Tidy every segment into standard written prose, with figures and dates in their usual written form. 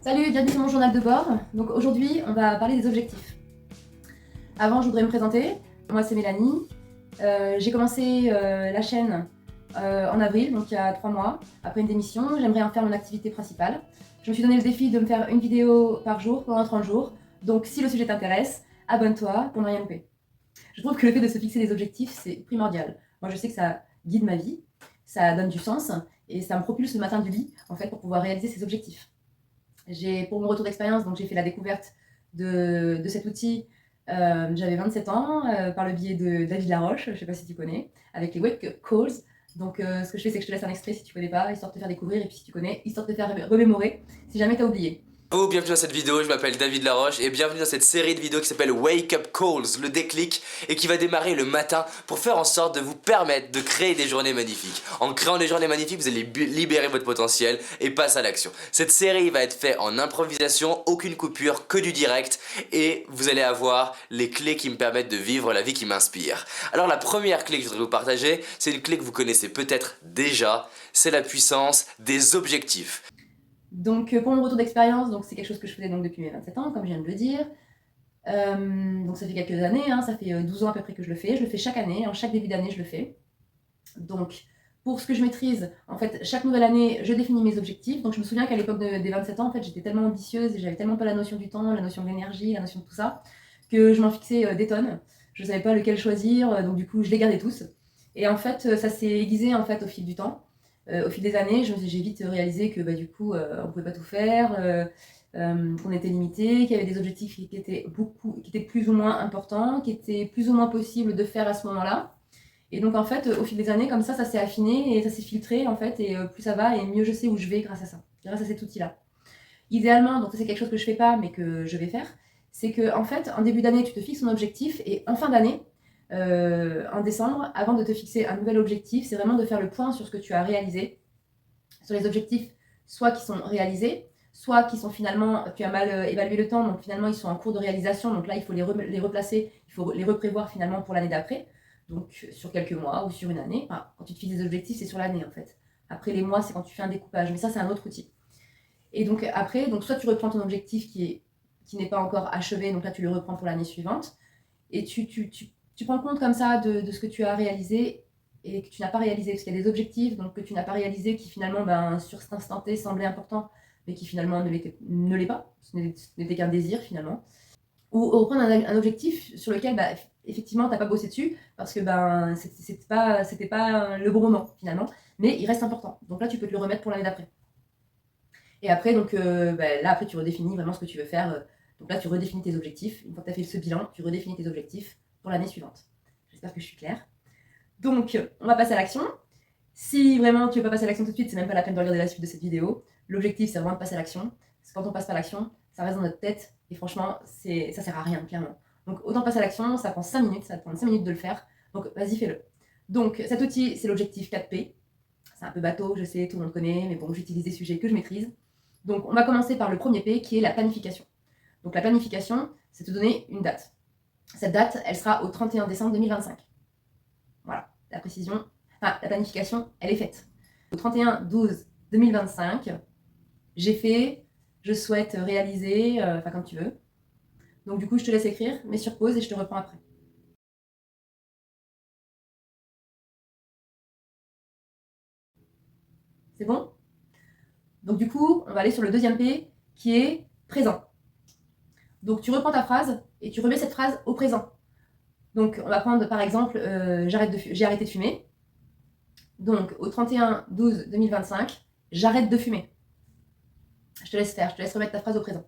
Salut, bienvenue sur mon journal de bord. Donc aujourd'hui, on va parler des objectifs. Avant, je voudrais me présenter. Moi, c'est Mélanie. J'ai commencé la chaîne en avril, donc il y a 3 mois, après une démission. J'aimerais en faire mon activité principale. Je me suis donné le défi de me faire une vidéo par jour pendant 30 jours. Donc si le sujet t'intéresse, abonne-toi pour ne rien louper. Je trouve que le fait de se fixer des objectifs, c'est primordial. Moi, je sais que ça guide ma vie, ça donne du sens et ça me propulse le matin du lit, en fait, pour pouvoir réaliser ces objectifs. Pour mon retour d'expérience, donc j'ai fait la découverte de cet outil. J'avais 27 ans par le biais de David Laroche, je ne sais pas si tu connais, avec les Wake Up Calls. Donc ce que je fais, c'est que je te laisse un extrait si tu connais pas, histoire de te faire découvrir, et puis si tu connais, histoire de te faire remémorer si jamais tu as oublié. Bienvenue dans cette vidéo, je m'appelle David Laroche et bienvenue dans cette série de vidéos qui s'appelle Wake Up Calls, le déclic, et qui va démarrer le matin pour faire en sorte de vous permettre de créer des journées magnifiques. En créant des journées magnifiques, vous allez libérer votre potentiel et passer à l'action. Cette série va être faite en improvisation, aucune coupure, que du direct, et vous allez avoir les clés qui me permettent de vivre la vie qui m'inspire. Alors la première clé que je voudrais vous partager, c'est une clé que vous connaissez peut-être déjà, c'est la puissance des objectifs. Donc pour mon retour d'expérience, donc c'est quelque chose que je faisais donc depuis mes 27 ans, comme je viens de le dire. Donc ça fait quelques années, ça fait 12 ans à peu près que je le fais chaque année, en chaque début d'année je le fais. Donc pour ce que je maîtrise, en fait, chaque nouvelle année, je définis mes objectifs. Donc je me souviens qu'à l'époque des 27 ans, en fait, j'étais tellement ambitieuse et j'avais tellement pas la notion du temps, la notion de l'énergie, la notion de tout ça, que je m'en fixais des tonnes. Je savais pas lequel choisir, donc du coup, je les gardais tous. Et en fait, ça s'est aiguisé en fait au fil du temps. Au fil des années, j'ai vite réalisé que du coup, on pouvait pas tout faire, qu'on était limité, qu'il y avait des objectifs qui étaient plus ou moins importants, qui étaient plus ou moins possibles de faire à ce moment-là. Et donc en fait, au fil des années, comme ça s'est affiné et ça s'est filtré en fait, et plus ça va et mieux je sais où je vais grâce à ça, grâce à cet outil-là. Idéalement, donc ça c'est quelque chose que je fais pas mais que je vais faire, c'est que en fait, en début d'année, tu te fixes un objectif et en fin d'année, en décembre, avant de te fixer un nouvel objectif, c'est vraiment de faire le point sur ce que tu as réalisé, sur les objectifs soit qui sont réalisés, soit qui sont finalement, tu as mal évalué le temps, donc finalement ils sont en cours de réalisation, donc là il faut les replacer, il faut les reprévoir finalement pour l'année d'après, donc sur quelques mois ou sur une année. Enfin, quand tu te fixes des objectifs, c'est sur l'année en fait. Après les mois, c'est quand tu fais un découpage, mais ça c'est un autre outil. Et donc après, donc soit tu reprends ton objectif qui n'est pas encore achevé, donc là tu le reprends pour l'année suivante, et tu prends compte comme ça de ce que tu as réalisé et que tu n'as pas réalisé, parce qu'il y a des objectifs donc, que tu n'as pas réalisé qui finalement, sur cet instant T, semblaient importants, mais qui finalement ne l'est pas, ce n'était qu'un désir finalement. Ou reprendre un objectif sur lequel, effectivement, tu n'as pas bossé dessus, parce que c'était pas le bon moment finalement, mais il reste important. Donc là, tu peux te le remettre pour l'année d'après. Et après, donc, là, après, tu redéfinis vraiment ce que tu veux faire. Donc là, tu redéfinis tes objectifs. Une fois que tu as fait ce bilan, tu redéfinis tes objectifs pour l'année suivante. J'espère que je suis claire. Donc, on va passer à l'action. Si vraiment tu veux pas passer à l'action tout de suite, c'est même pas la peine de regarder la suite de cette vidéo. L'objectif, c'est vraiment de passer à l'action. Parce que quand on passe pas à l'action, ça reste dans notre tête. Et franchement, ça sert à rien, clairement. Donc, autant passer à l'action, ça prend 5 minutes. Ça va te prendre 5 minutes de le faire. Donc, vas-y, fais-le. Donc, cet outil, c'est l'objectif 4P. C'est un peu bateau, je sais, tout le monde connaît, mais bon, j'utilise des sujets que je maîtrise. Donc, on va commencer par le premier P qui est la planification. Donc, la planification, c'est te donner une date. Cette date, elle sera au 31 décembre 2025. Voilà, la précision. Enfin, la planification, elle est faite. Au 31/12/2025, j'ai fait, je souhaite réaliser, comme tu veux. Donc, du coup, je te laisse écrire, mets sur pause et je te reprends après. C'est bon? Donc, du coup, on va aller sur le deuxième P qui est présent. Donc, tu reprends ta phrase et tu remets cette phrase au présent. Donc, on va prendre par exemple, j'ai arrêté de fumer. Donc, au 31/12/2025, j'arrête de fumer. Je te laisse faire, je te laisse remettre ta phrase au présent.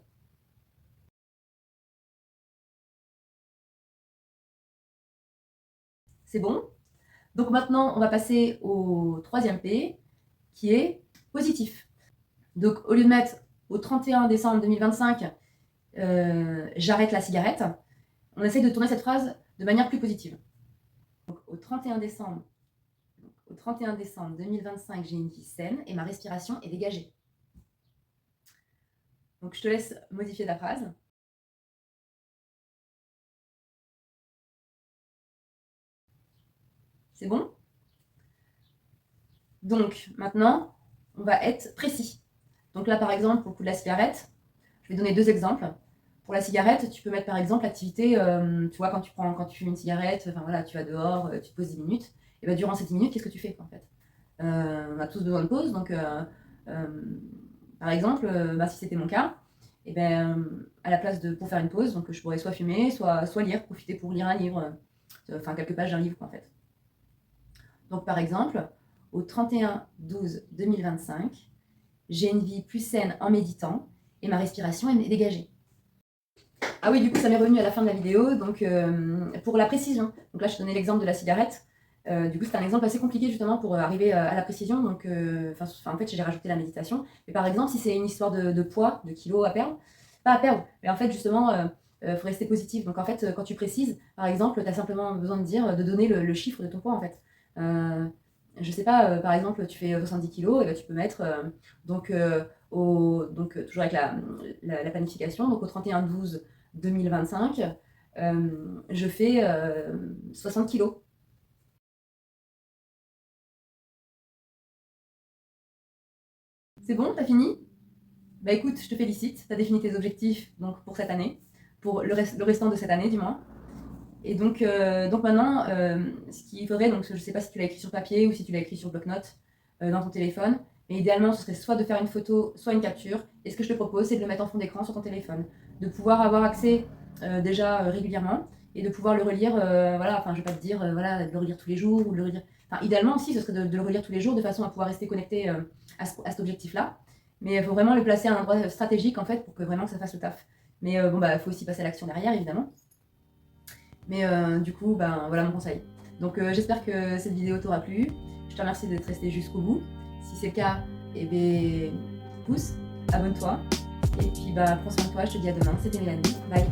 C'est bon? Donc maintenant, on va passer au troisième P, qui est positif. Donc, au lieu de mettre au 31 décembre 2025, j'arrête la cigarette, on essaie de tourner cette phrase de manière plus positive. Donc, au 31 décembre 2025, j'ai une vie saine et ma respiration est dégagée. Donc, je te laisse modifier ta phrase. C'est bon? Donc, maintenant, on va être précis. Donc là, par exemple, pour le coup de la cigarette, Je vais donner 2 exemples. Pour la cigarette, tu peux mettre par exemple l'activité, tu vois, quand tu fumes une cigarette, enfin voilà, tu vas dehors, tu te poses 10 minutes, et ben durant ces 10 minutes, qu'est-ce que tu fais en fait? On a tous besoin de pause, donc par exemple, bah, si c'était mon cas, et ben à la place pour faire une pause, donc je pourrais soit fumer, soit lire, profiter pour lire un livre, enfin quelques pages d'un livre quoi, en fait. Donc par exemple, au 31/12/2025, j'ai une vie plus saine en méditant et ma respiration est dégagée. Ah oui, du coup, ça m'est revenu à la fin de la vidéo. Donc, pour la précision, donc là, je te donnais l'exemple de la cigarette. Du coup, c'est un exemple assez compliqué justement pour arriver à la précision. Donc, en fait, j'ai rajouté la méditation. Mais par exemple, si c'est une histoire de poids, de kilos à perdre, pas à perdre, mais en fait, justement, faut rester positif. Donc, en fait, quand tu précises, par exemple, tu as simplement besoin de dire, de donner le chiffre de ton poids, en fait. Je sais pas, par exemple, tu fais 70 kilos, et ben, tu peux mettre, toujours avec la planification, donc au 31/12/2025, je fais 60 kilos. C'est bon, t'as fini? Bah écoute, je te félicite, t'as défini tes objectifs donc, pour cette année, pour le restant de cette année du moins. Et donc maintenant, ce qu'il faudrait, donc je sais pas si tu l'as écrit sur papier ou si tu l'as écrit sur bloc-notes dans ton téléphone, mais idéalement ce serait soit de faire une photo, soit une capture. Et ce que je te propose, c'est de le mettre en fond d'écran sur ton téléphone, de pouvoir avoir accès déjà régulièrement et de pouvoir le relire. Voilà, enfin je vais pas te dire voilà, de le relire tous les jours ou de le relire. Enfin idéalement aussi, ce serait de le relire tous les jours de façon à pouvoir rester connecté à cet objectif-là. Mais il faut vraiment le placer à un endroit stratégique en fait pour que vraiment ça fasse le taf. Mais bon bah, faut aussi passer à l'action derrière évidemment. Mais du coup, ben, voilà mon conseil. Donc j'espère que cette vidéo t'aura plu. Je te remercie d'être resté jusqu'au bout. Si c'est le cas, eh bien, pouce, abonne-toi. Et puis bah, prends soin de toi, je te dis à demain. C'était Mélanie. Bye.